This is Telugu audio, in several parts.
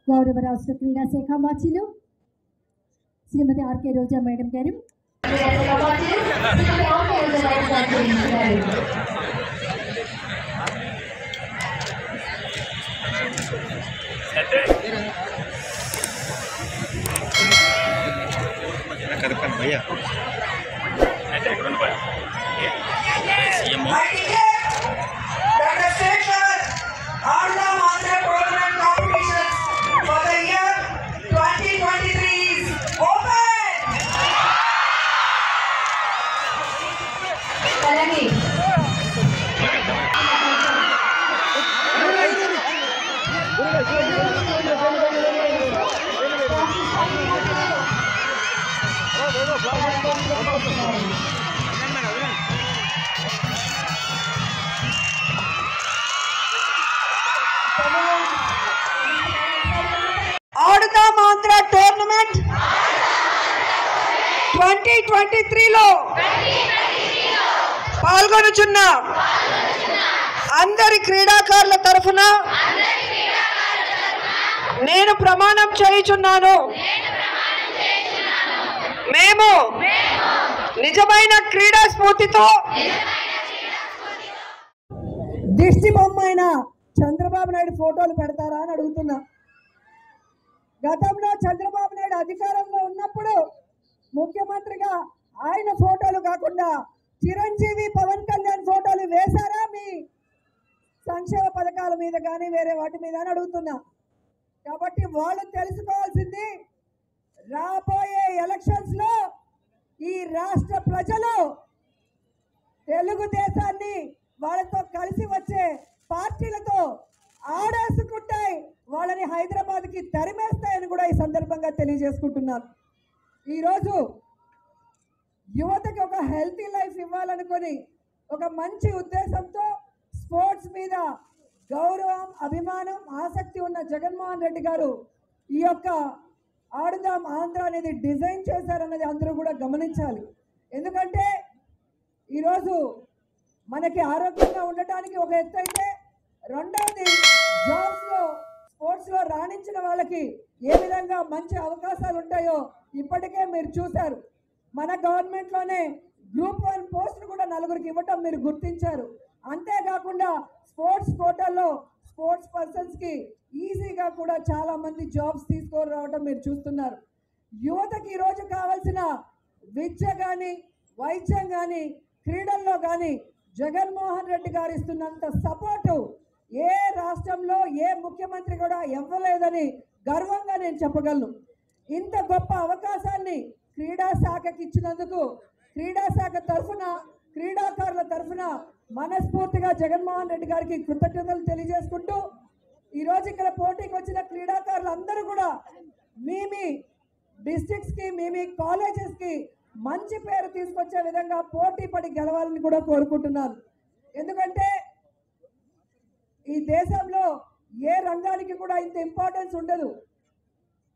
గౌరవ రాష్ట్ర క్రీడా శాఖ మంత్రులు శ్రీమతి ఆర్కే రోజా మేడం గారు, ఆడుదాం ఆంధ్ర టోర్నమెంట్ 2023లో పాల్గొనుచున్న అందరి క్రీడాకారుల తరఫున నేను ప్రమాణం చేయుచున్నాను. మేము నిజమైన క్రీడా స్ఫూర్తితో దిష్టి బొమ్మైన చంద్రబాబు నాయుడు ఫోటోలు పెడతారా అని అడుగుతున్నా. గతంలో చంద్రబాబు నాయుడు అధికారంలో ఉన్నప్పుడు ముఖ్యమంత్రిగా ఆయన ఫోటోలు కాకుండా చిరంజీవి పవన్ కళ్యాణ్ ఫోటోలు వేశారా మీ సంక్షేమ పథకాల మీద కానీ వేరే వాటి మీద అని అడుగుతున్నా. కాబట్టి వాళ్ళు తెలుసుకోవాల్సింది, రాబోయే ఎలక్షన్స్ లో ఈ రాష్ట్ర ప్రజలు తెలుగుదేశాన్ని వాళ్ళతో కలిసి వచ్చే పార్టీలతో ఆడేసుకుంటాయి, వాళ్ళని హైదరాబాద్కి తరిమేస్తాయని కూడా ఈ సందర్భంగా తెలియజేసుకుంటున్నాను. ఈరోజు యువతకి ఒక హెల్తీ లైఫ్ ఇవ్వాలనుకొని ఒక మంచి ఉద్దేశంతో స్పోర్ట్స్ మీద గౌరవం, అభిమానం, ఆసక్తి ఉన్న జగన్మోహన్ రెడ్డి గారు ఈ యొక్క ఆడుదాం ఆంధ్ర అనేది డిజైన్ చేశారన్నది అందరూ కూడా గమనించాలి. ఎందుకంటే ఈరోజు మనకి ఆరోగ్యంగా ఉండటానికి ఒక ఎత్తు అయితే, రెండవది జాబ్స్లో స్పోర్ట్స్లో రాణించిన వాళ్ళకి ఏ విధంగా మంచి అవకాశాలు ఉంటాయో ఇప్పటికే మీరు చూశారు. మన గవర్నమెంట్లోనే గ్రూప్ 1 పోస్టులు కూడా 4కి ఇవ్వటం మీరు గుర్తించారు. అంతేకాకుండా స్పోర్ట్స్ కోటాల్లో స్పోర్ట్స్ పర్సన్స్కి ఈజీగా కూడా చాలా మంది జాబ్స్ తీసుకొని రావడం మీరు చూస్తున్నారు. యువతకి ఈరోజు కావాల్సిన విద్య కానీ, వైద్యం కానీ, క్రీడల్లో కానీ జగన్మోహన్ రెడ్డి గారు ఇస్తున్నంత సపోర్టు ఏ రాష్ట్రంలో ఏ ముఖ్యమంత్రి కూడా ఇవ్వలేదని గర్వంగా నేను చెప్పగలను. ఇంత గొప్ప అవకాశాన్ని క్రీడా శాఖకి ఇచ్చినందుకు క్రీడా శాఖ తరఫున, క్రీడాకారుల తరఫున మనస్ఫూర్తిగా జగన్మోహన్ రెడ్డి గారికి కృతజ్ఞతలు తెలియజేసుకుంటూ, ఈరోజు ఇక్కడ పోటీకి వచ్చిన క్రీడాకారులు అందరూ కూడా మీ డిస్ట్రిక్ట్స్కి, మీ కాలేజెస్కి మంచి పేరు తీసుకొచ్చే విధంగా పోటీ పడి గెలవాలని కూడా కోరుకుంటున్నాను. ఎందుకంటే ఈ దేశంలో ఏ రంగానికి కూడా ఇంత ఇంపార్టెన్స్ ఉండదు,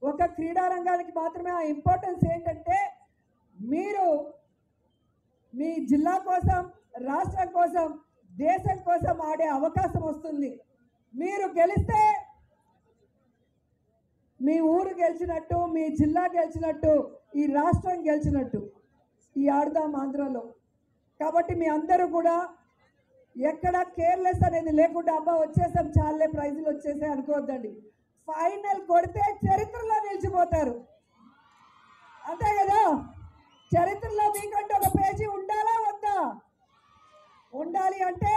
ఒక క్రీడా రంగానికి మాత్రమే ఆ ఇంపార్టెన్స్. ఏంటంటే మీరు మీ జిల్లా కోసం, రాష్ట్రం కోసం, దేశం కోసం ఆడే అవకాశం వస్తుంది. మీరు గెలిస్తే మీ ఊరు గెలిచినట్టు, మీ జిల్లా గెలిచినట్టు, ఈ రాష్ట్రం గెలిచినట్టు ఈ ఆడుదాం ఆంధ్రలో. కాబట్టి మీ అందరూ కూడా ఎక్కడ కేర్లెస్ అనేది లేకుండా అబ్బా వచ్చేసాం చాలే ప్రైజులు వచ్చేసాయి అనుకోవద్దండి. ఫైనల్ కొడితే చరిత్రలో నిలిచిపోతారు, అంతే కదా. చరిత్రలో మీకంటే ఒక పేజీ ఉండాలా వద్దా? ఉండాలి అంటే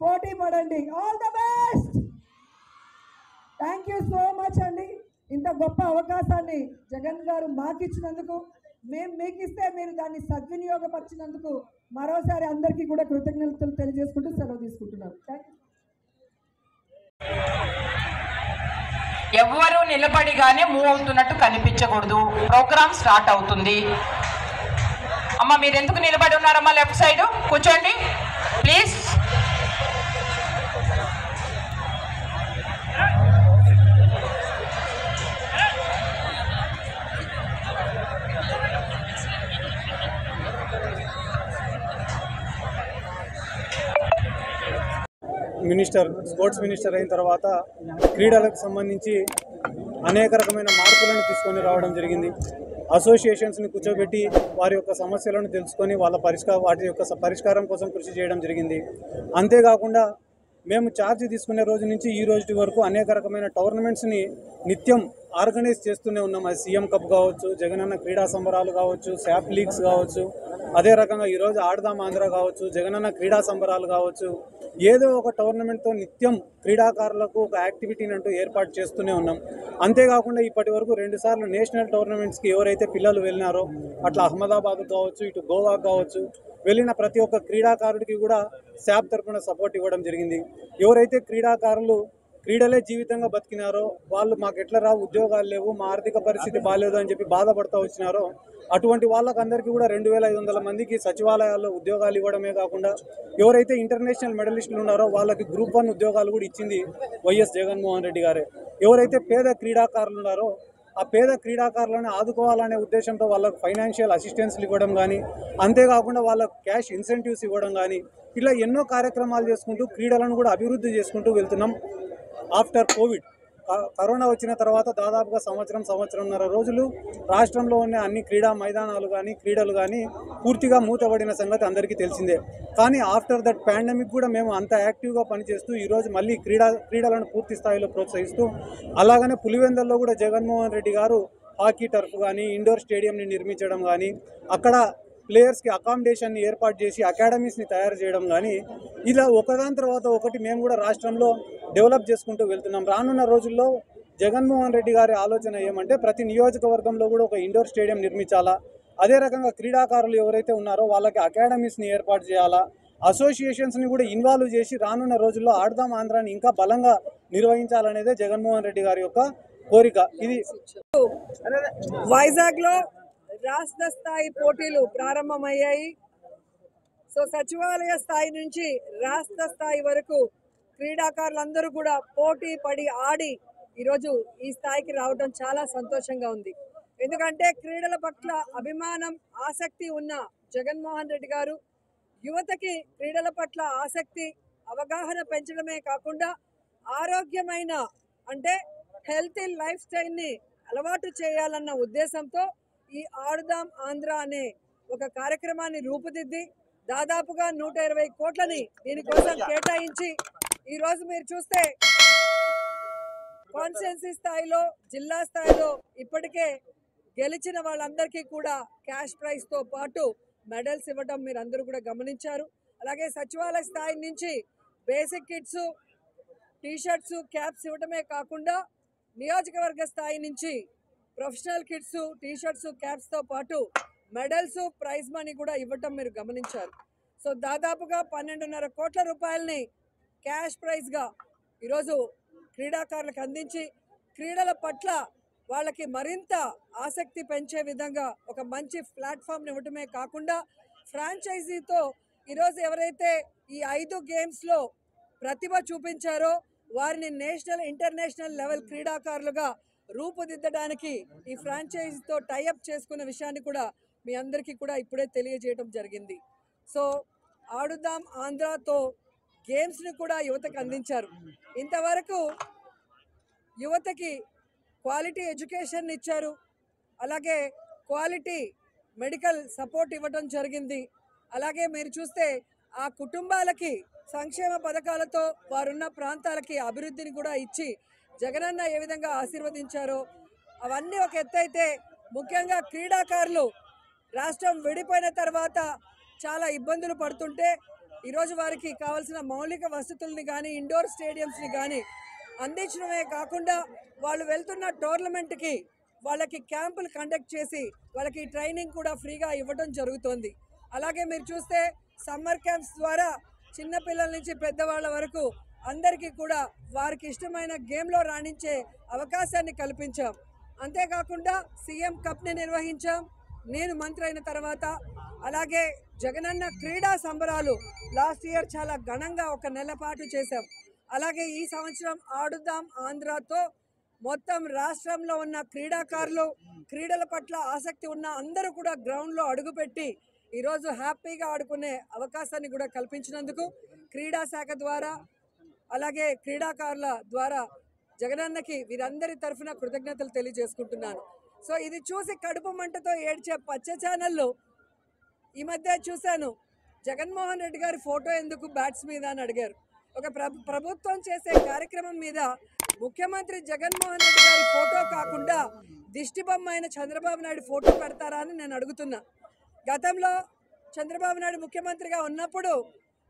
పోటీ పడండి. All the best. Thank you so much అండి. ఇంత గొప్ప అవకాశాన్ని జగన్ గారు మాకు ఇచ్చినందుకు, మేము మీకు ఇస్తే మీరు దాన్ని సద్వినియోగపరిచినందుకు మరోసారి అందరికీ కూడా కృతజ్ఞతలు తెలియజేసుకుంటూ సెలవు తీసుకుంటున్నాను. Thank you. ఎవ్వరూ నిలబడిగానే మూవ్ అవుతున్నట్టు కనిపించకూడదు. ప్రోగ్రామ్ స్టార్ట్ అవుతుంది. అమ్మ మీరు ఎందుకు నిలబడి ఉన్నారమ్మా? లెఫ్ట్ సైడ్ కూర్చోండి ప్లీజ్. స్పోర్ట్స్ మినిస్టర్ అయిన తర్వాత క్రీడలకు సంబంధించి అనేక రకమైన మార్పులను తీసుకొని రావడం జరిగింది. అసోసియేషన్స్ని కూర్చోబెట్టి వారి యొక్క సమస్యలను తెలుసుకొని వాటి యొక్క పరిష్కారం కోసం కృషి చేయడం జరిగింది. అంతేకాకుండా మేము ఛార్జ్ తీసుకునే రోజు నుంచి ఈ రోజు వరకు అనేక రకమైన టోర్నమెంట్స్ని నిత్యం ఆర్గనైజ్ చేస్తూనే ఉన్నాం. అది సీఎం కప్ కావచ్చు, జగనన్న క్రీడా సంబరాలు కావచ్చు, శాప్ లీగ్స్ కావచ్చు, అదే రకంగా ఈరోజు ఆడదాం ఆంధ్ర కావచ్చు, జగనన్న క్రీడా సంబరాలు కావచ్చు, ఏదో ఒక టోర్నమెంట్తో నిత్యం క్రీడాకారులకు ఒక యాక్టివిటీని అంటూ ఏర్పాటు చేస్తూనే ఉన్నాం. అంతేకాకుండా ఇప్పటి వరకు 2 సార్లు నేషనల్ టోర్నమెంట్స్కి ఎవరైతే పిల్లలు వెళ్ళినారో, అట్లా అహ్మదాబాద్ కావచ్చు, ఇటు గోవా కావచ్చు, వెళ్ళిన ప్రతి ఒక్క క్రీడాకారుడికి కూడా శాప్ తరఫున సపోర్ట్ ఇవ్వడం జరిగింది. ఎవరైతే క్రీడాకారులు క్రీడలే జీవితంగా బతికినారో, వాళ్ళు మాకు ఎట్లా రావు, ఉద్యోగాలు లేవు, మా ఆర్థిక పరిస్థితి బాగాలేదు అని చెప్పి బాధపడుతూ వచ్చినారో, అటువంటి వాళ్ళకందరికీ కూడా 2500 మందికి సచివాలయాల్లో ఉద్యోగాలు ఇవ్వడమే కాకుండా ఎవరైతే ఇంటర్నేషనల్ మెడలిస్టులు ఉన్నారో వాళ్ళకి గ్రూప్ 1 ఉద్యోగాలు కూడా ఇచ్చింది వైఎస్ జగన్మోహన్ రెడ్డి గారే. ఎవరైతే పేద క్రీడాకారులు ఉన్నారో ఆ పేద క్రీడాకారులను ఆదుకోవాలనే ఉద్దేశంతో వాళ్ళకు ఫైనాన్షియల్ అసిస్టెన్స్లు ఇవ్వడం కానీ, అంతేకాకుండా వాళ్ళకు క్యాష్ ఇన్సెంటివ్స్ ఇవ్వడం కానీ, ఇలా ఎన్నో కార్యక్రమాలు చేసుకుంటూ క్రీడలను కూడా అభివృద్ధి చేసుకుంటూ వెళ్తున్నాం. ఆఫ్టర్ కోవిడ్ కరోనా వచ్చిన తర్వాత దాదాపుగా సంవత్సరంన్నర రోజులు రాష్ట్రంలో ఉన్న అన్ని క్రీడా మైదానాలు కానీ క్రీడలు కానీ పూర్తిగా మూతబడిన సంగతి అందరికీ తెలిసిందే. కానీ ఆఫ్టర్ దట్ పాండమిక్ కూడా మేము అంత యాక్టివ్గా పనిచేస్తూ ఈరోజు మళ్ళీ క్రీడలను పూర్తి స్థాయిలో ప్రోత్సహిస్తూ, అలాగనే పులివెందల్లో కూడా జగన్మోహన్ రెడ్డి గారు హాకీ టర్ఫ్ కానీ ఇండోర్ స్టేడియంని నిర్మించడం కానీ, అక్కడ ప్లేయర్స్కి అకామిడేషన్ని ఏర్పాటు చేసి అకాడమీస్ని తయారు చేయడం కానీ, ఇలా ఒకదాని తర్వాత ఒకటి మేము కూడా రాష్ట్రంలో డెవలప్ చేసుకుంటూ వెళ్తున్నాం. రానున్న రోజుల్లో జగన్మోహన్ రెడ్డి గారి ఆలోచన ఏమంటే ప్రతి నియోజకవర్గంలో కూడా ఒక ఇండోర్ స్టేడియం నిర్మించాలా, అదే రకంగా క్రీడాకారులు ఎవరైతే ఉన్నారో వాళ్ళకి అకాడమీస్ని ఏర్పాటు చేయాలా, అసోసియేషన్స్ని కూడా ఇన్వాల్వ్ చేసి రానున్న రోజుల్లో ఆడదాం ఆంధ్రాని ఇంకా బలంగా నిర్వహించాలనేదే జగన్మోహన్ రెడ్డి గారి యొక్క కోరిక. ఇది వైజాగ్లో రాష్ట్ర స్థాయి పోటీలు ప్రారంభమయ్యాయి. సో సచివాలయ స్థాయి నుంచి రాష్ట్ర స్థాయి వరకు క్రీడాకారులందరూ కూడా పోటీ పడి ఆడి ఈరోజు ఈ స్థాయికి రావడం చాలా సంతోషంగా ఉంది. ఎందుకంటే క్రీడల పట్ల అభిమానం, ఆసక్తి ఉన్న జగన్మోహన్ రెడ్డి గారు యువతకి క్రీడల పట్ల ఆసక్తి, అవగాహన పెంచడమే కాకుండా ఆరోగ్యమైన అంటే హెల్తీ లైఫ్ స్టైల్ని అలవాటు చేయాలన్న ఉద్దేశంతో ఈ ఆడుదాం ఆంధ్ర అనే ఒక కార్యక్రమాన్ని రూపుదిద్ది దాదాపుగా 120 కోట్లని దీనికోసం కేటాయించి ఈరోజు మీరు చూస్తే కాన్స్టిట్యున్సీ స్థాయిలో, జిల్లా స్థాయిలో ఇప్పటికే గెలిచిన వాళ్ళందరికీ కూడా క్యాష్ ప్రైజ్తో పాటు మెడల్స్ ఇవ్వడం మీరు అందరూ కూడా గమనించారు. అలాగే సచివాలయ స్థాయి నుంచి బేసిక్ కిట్స్, టీషర్ట్స్, క్యాప్స్ ఇవ్వడమే కాకుండా నియోజకవర్గ స్థాయి నుంచి ప్రొఫెషనల్ కిట్స్, టీషర్ట్స్, క్యాప్స్తో పాటు మెడల్స్, ప్రైజ్ మనీ కూడా ఇవ్వటం మీరు గమనించారు. సో దాదాపుగా 12.5 కోట్ల రూపాయలని క్యాష్ ప్రైజ్గా ఈరోజు క్రీడాకారులకు అందించి క్రీడల పట్ల వాళ్ళకి మరింత ఆసక్తి పెంచే విధంగా ఒక మంచి ప్లాట్ఫామ్ని ఇవ్వటమే కాకుండా ఫ్రాంచైజీతో ఈరోజు ఎవరైతే ఈ 5 గేమ్స్లో ప్రతిభ చూపించారో వారిని నేషనల్, ఇంటర్నేషనల్ లెవెల్ క్రీడాకారులుగా రూపుదిద్దడానికి ఈ ఫ్రాంచైజీతో టైఅప్ చేసుకున్న విషయాన్ని కూడా మీ అందరికీ కూడా ఇప్పుడే తెలియజేయడం జరిగింది. సో ఆడుదాం ఆంధ్రాతో గేమ్స్ని కూడా యువతకు అందించారు. ఇంతవరకు యువతకి క్వాలిటీ ఎడ్యుకేషన్ ఇచ్చారు, అలాగే క్వాలిటీ మెడికల్ సపోర్ట్ ఇవ్వడం జరిగింది. అలాగే మీరు చూస్తే ఆ కుటుంబాలకి సంక్షేమ పథకాలతో వారున్న ప్రాంతాలకి అభివృద్ధిని కూడా ఇచ్చి జగనన్న ఏ విధంగా ఆశీర్వదించారో అవన్నీ ఒక ఎత్తైతే, ముఖ్యంగా క్రీడాకారులు రాష్ట్రం విడిపోయిన తర్వాత చాలా ఇబ్బందులు పడుతుంటే ఈరోజు వారికి కావాల్సిన మౌలిక వసతుల్ని కానీ ఇండోర్ స్టేడియంస్ని కానీ అందించడమే కాకుండా వాళ్ళు వెళ్తున్న టోర్నమెంట్కి వాళ్ళకి క్యాంపులు కండక్ట్ చేసి వాళ్ళకి ట్రైనింగ్ కూడా ఫ్రీగా ఇవ్వడం జరుగుతోంది. అలాగే మీరు చూస్తే సమ్మర్ క్యాంప్స్ ద్వారా చిన్నపిల్లల నుంచి పెద్దవాళ్ళ వరకు అందరికీ కూడా వారికి ఇష్టమైన గేమ్లో రాణించే అవకాశాన్ని కల్పించాం. అంతేకాకుండా సీఎం కప్ని నిర్వహించాం నేను మంత్రి అయిన తర్వాత. అలాగే జగనన్న క్రీడా సంబరాలు లాస్ట్ ఇయర్ చాలా ఘనంగా 1 నెల పాటు చేశాం. అలాగే ఈ సంవత్సరం ఆడుదాం ఆంధ్రాతో మొత్తం రాష్ట్రంలో ఉన్న క్రీడాకారులు, క్రీడల పట్ల ఆసక్తి ఉన్న అందరూ కూడా గ్రౌండ్లో అడుగుపెట్టి ఈరోజు హ్యాపీగా ఆడుకునే అవకాశాన్ని కూడా కల్పించినందుకు క్రీడా శాఖ ద్వారా అలాగే క్రీడాకారుల ద్వారా జగనన్నకి వీరందరి తరఫున కృతజ్ఞతలు తెలియజేసుకుంటున్నాను. సో ఇది చూసి కడుపు మంటతో ఏడ్చే పచ్చ ఛానళ్ళు ఈ మధ్య చూశాను, జగన్మోహన్ రెడ్డి గారి ఫోటో ఎందుకు బ్యాట్స్ మీద అని అడిగారు. ఒక ప్రభుత్వం చేసే కార్యక్రమం మీద ముఖ్యమంత్రి జగన్మోహన్ రెడ్డి గారి ఫోటో కాకుండా దిష్టిబొమ్మ అయిన చంద్రబాబు నాయుడు ఫోటో పెడతారా అని నేను అడుగుతున్నా. గతంలో చంద్రబాబు నాయుడు ముఖ్యమంత్రిగా ఉన్నప్పుడు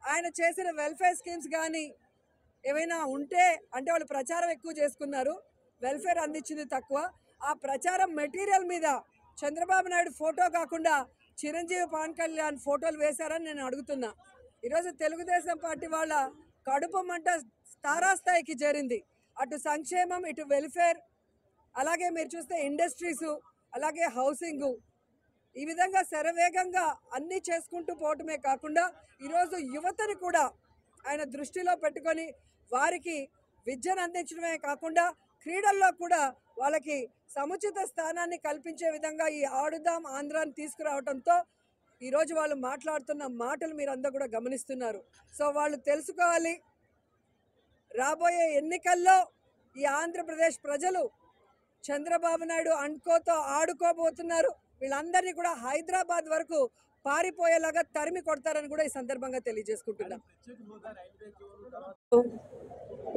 ఆయన చేసిన వెల్ఫేర్ స్కీమ్స్ కానీ ఏమైనా ఉంటే అంటే వాళ్ళు ప్రచారం ఎక్కువ చేసుకున్నారు, వెల్ఫేర్ అందించింది తక్కువ. ఆ ప్రచారం మెటీరియల్ మీద చంద్రబాబు నాయుడు ఫోటో కాకుండా చిరంజీవి పవన్ కళ్యాణ్ ఫోటోలు వేశారని నేను అడుగుతున్నా. ఈరోజు తెలుగుదేశం పార్టీ వాళ్ళ కడుపు మంట తారాస్థాయికి చేరింది. అటు సంక్షేమం, ఇటు వెల్ఫేర్, అలాగే మీరు చూస్తే ఇండస్ట్రీసు, అలాగే హౌసింగు, ఈ విధంగా శరవేగంగా అన్నీ చేసుకుంటూ పోవటమే కాకుండా ఈరోజు యువతని కూడా ఆయన దృష్టిలో పెట్టుకొని వారికి విద్యను అందించడమే కాకుండా క్రీడల్లో కూడా వాళ్ళకి సముచిత స్థానాన్ని కల్పించే విధంగా ఈ ఆడుదాం ఆంధ్రాని తీసుకురావడంతో ఈరోజు వాళ్ళు మాట్లాడుతున్న మాటలు మీరందరూ కూడా గమనిస్తున్నారు. సో వాళ్ళు తెలుసుకోవాలి, రాబోయే ఎన్నికల్లో ఈ ఆంధ్రప్రదేశ్ ప్రజలు చంద్రబాబు నాయుడు అండ్కోతో ఆడుకోబోతున్నారు. వీళ్ళందరినీ కూడా హైదరాబాద్ వరకు పారిపోయేలాగా తరిమి కొడతారని కూడా ఈ సందర్భంగా తెలియజేసుకుంటున్నాం.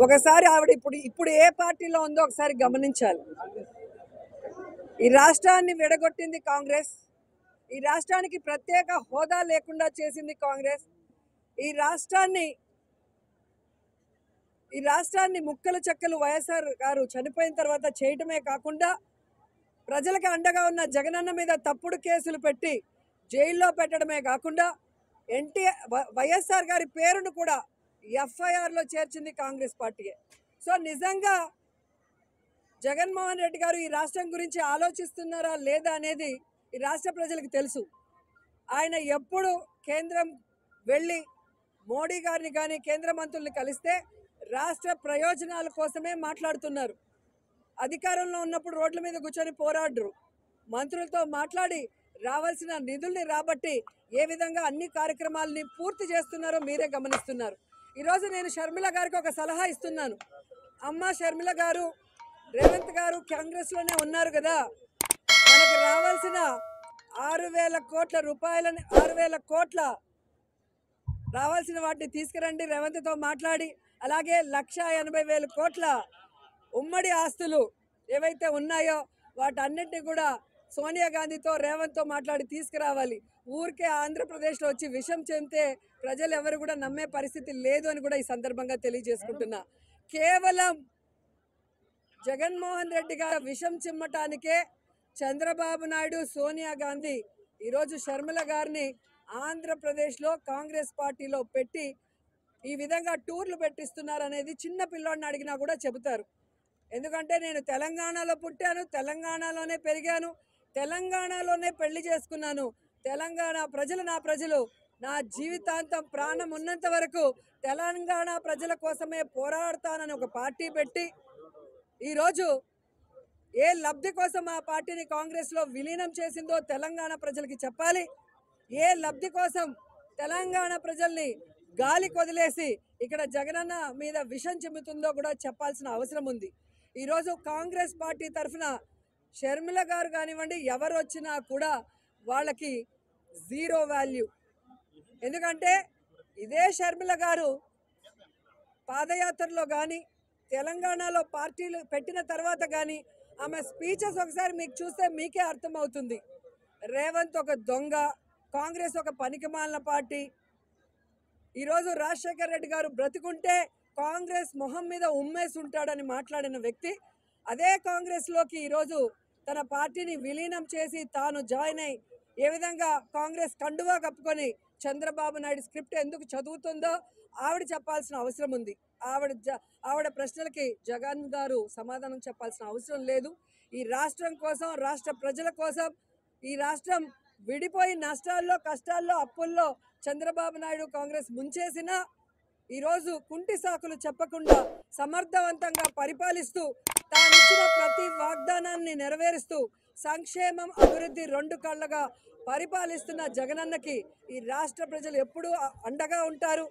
ఒకసారి ఆవిడ ఇప్పుడు ఏ పార్టీలో ఉందో ఒకసారి గమనించాలి. ఈ రాష్ట్రాన్ని విడగొట్టింది కాంగ్రెస్, ఈ రాష్ట్రానికి ప్రత్యేక హోదా లేకుండా చేసింది కాంగ్రెస్, ఈ రాష్ట్రాన్ని ముక్కలు చెక్కలు వైఎస్ఆర్ గారు చనిపోయిన తర్వాత చేయటమే కాకుండా ప్రజలకు అండగా ఉన్న జగనన్న మీద తప్పుడు కేసులు పెట్టి జైల్లో పెట్టడమే కాకుండా వైఎస్ఆర్ గారి పేరును కూడా ఎఫ్ఐఆర్లో చేర్చింది కాంగ్రెస్ పార్టీయే. సో నిజంగా జగన్మోహన్ రెడ్డి గారు ఈ రాష్ట్రం గురించి ఆలోచిస్తున్నారా లేదా అనేది ఈ రాష్ట్ర ప్రజలకు తెలుసు. ఆయన ఎప్పుడు కేంద్రం వెళ్ళి మోడీ గారిని కానీ కేంద్ర మంత్రుల్ని కలిస్తే రాష్ట్ర ప్రయోజనాల కోసమే మాట్లాడుతున్నారు. అధికారంలో ఉన్నప్పుడు రోడ్ల మీద కూర్చొని పోరాడరు, మంత్రులతో మాట్లాడి రావాల్సిన నిధుల్ని రాబట్టి ఏ విధంగా అన్ని కార్యక్రమాలని పూర్తి చేస్తున్నారో మీరే గమనిస్తున్నారు. ఈరోజు నేను షర్మిల గారికి ఒక సలహా ఇస్తున్నాను. అమ్మ షర్మిల గారు, రేవంత్ గారు కాంగ్రెస్లోనే ఉన్నారు కదా, మనకు రావాల్సిన 6,000 కోట్ల రూపాయలని 6,000 కోట్ల రావాల్సిన వాటిని తీసుకురండి రేవంత్తో మాట్లాడి. అలాగే 1,80,000 కోట్ల ఉమ్మడి ఆస్తులు ఏవైతే ఉన్నాయో వాటన్నిటిని కూడా సోనియా గాంధీతో రేవంత్తో మాట్లాడి తీసుకురావాలి. ఊరికే ఆంధ్రప్రదేశ్లో వచ్చి విషం చెందితే ప్రజలు ఎవరు కూడా నమ్మే పరిస్థితి లేదు అని కూడా ఈ సందర్భంగా తెలియజేసుకుంటున్నా. కేవలం జగన్మోహన్ రెడ్డి గారు విషం చిమ్మటానికే చంద్రబాబు నాయుడు, సోనియా గాంధీ ఈరోజు షర్మిల గారిని ఆంధ్రప్రదేశ్లో కాంగ్రెస్ పార్టీలో పెట్టి ఈ విధంగా టూర్లు పెట్టిస్తున్నారు అనేది చిన్న పిల్లోడిని అడిగినా కూడా చెబుతారు. ఎందుకంటే నేను తెలంగాణలో పుట్టాను, తెలంగాణలోనే పెరిగాను, తెలంగాణలోనే పెళ్లి చేసుకున్నాను, తెలంగాణ ప్రజలు నా ప్రజలు, నా జీవితాంతం ప్రాణం ఉన్నంత వరకు తెలంగాణ ప్రజల కోసమే పోరాడతానని ఒక పార్టీ పెట్టి ఈరోజు ఏ లబ్ధి కోసం ఆ పార్టీని కాంగ్రెస్లో విలీనం చేసిందో తెలంగాణ ప్రజలకి చెప్పాలి. ఏ లబ్ధి కోసం తెలంగాణ ప్రజల్ని గాలి కొదిలేసి ఇక్కడ జగనన్న మీద విషం చెబుతుందో కూడా చెప్పాల్సిన అవసరం ఉంది. ఈరోజు కాంగ్రెస్ పార్టీ తరఫున షర్మిల గారు కానివ్వండి, ఎవరు వచ్చినా కూడా వాళ్ళకి జీరో వాల్యూ. ఎందుకంటే ఇదే షర్మిల గారు పాదయాత్రలో కానీ తెలంగాణలో పార్టీలు పెట్టిన తర్వాత కానీ ఆమె స్పీచెస్ ఒకసారి మీకు చూస్తే మీకే అర్థమవుతుంది. రేవంత్ ఒక దొంగ, కాంగ్రెస్ ఒక పనికిమాలిన పార్టీ, ఈరోజు రాజశేఖర్ రెడ్డి గారు బ్రతికుంటే కాంగ్రెస్ మొహం మీద ఉమ్మేసి ఉంటాడని మాట్లాడిన వ్యక్తి అదే కాంగ్రెస్లోకి ఈరోజు తన పార్టీని విలీనం చేసి తాను జాయిన్ అయి ఏ విధంగా కాంగ్రెస్ కండువా కప్పుకొని చంద్రబాబు నాయుడు స్క్రిప్ట్ ఎందుకు చదువుతుందో ఆవిడ చెప్పాల్సిన అవసరం ఉంది. ఆవిడ ప్రశ్నలకి జగన్ గారు సమాధానం చెప్పాల్సిన అవసరం లేదు. ఈ రాష్ట్రం కోసం, రాష్ట్ర ప్రజల కోసం, ఈ రాష్ట్రం విడిపోయి నష్టాల్లో, కష్టాల్లో, అప్పుల్లో చంద్రబాబు నాయుడు కాంగ్రెస్ ముంచేసినా ఈరోజు కుంటి సాకులు చెప్పకుండా సమర్థవంతంగా పరిపాలిస్తూ తానిచ్చిన ప్రతి వాగ్దానాన్ని నెరవేరుస్తూ సంక్షేమం, అభివృద్ధి రెండు కళ్ళగా పరిపాలిస్తున్న జగనన్నకి ఈ రాష్ట్ర ప్రజలు ఎప్పుడూ అండగా ఉంటారు.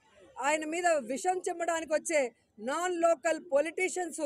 ఆయన మీద విషం చెమ్మడానికి వచ్చే నాన్ లోకల్ పొలిటీషియన్స్